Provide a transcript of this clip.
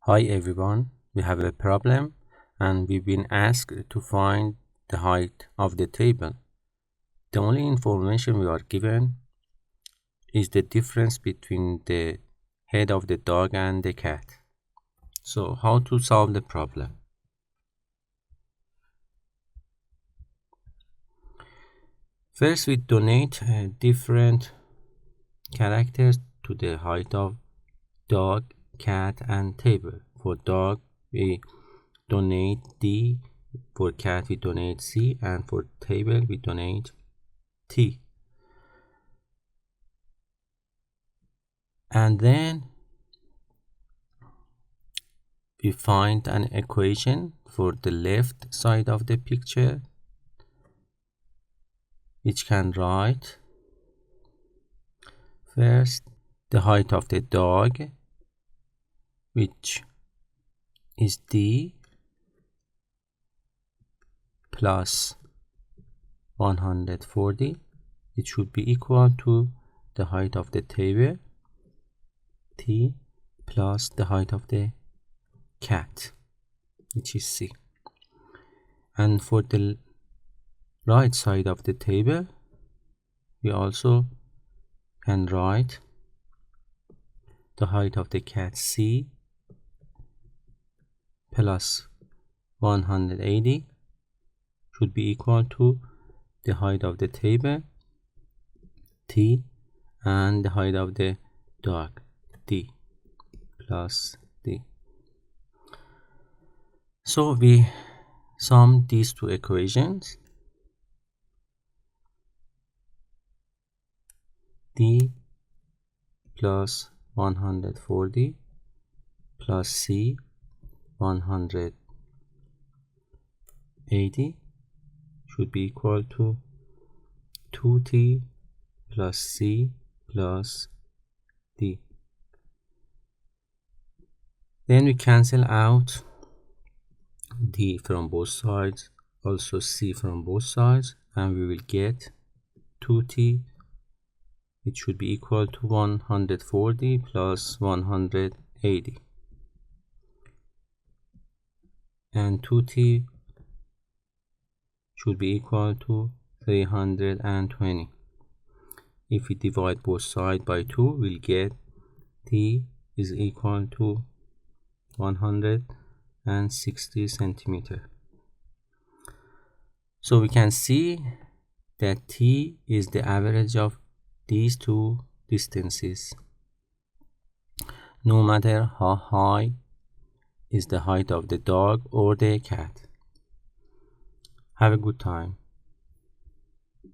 Hi everyone, we have a problem and we've been asked to find the height of the table. The only information we are given is the difference between the head of the dog and the cat. So how to solve the problem? First we donate different characters to the height of dog, cat and table. For dog we donate D, for cat we donate C, and for table we donate T. And then we find an equation for the left side of the picture, which can write first the height of the dog, which is D plus 140. It should be equal to the height of the table, T, plus the height of the cat, which is C. And for the right side of the table, we also can write the height of the cat C plus 180 should be equal to the height of the table T and the height of the dog D plus D. So we sum these two equations. D plus 140 plus C 180 should be equal to 2T plus C plus D. Then we cancel out D from both sides, also C from both sides, and we will get 2T, it should be equal to 140 plus 180. And 2T should be equal to 320. If we divide both sides by 2, we'll get T is equal to 160 centimeter. So we can see that T is the average of these two distances, no matter how high is the height of the dog or the cat. Have a good time.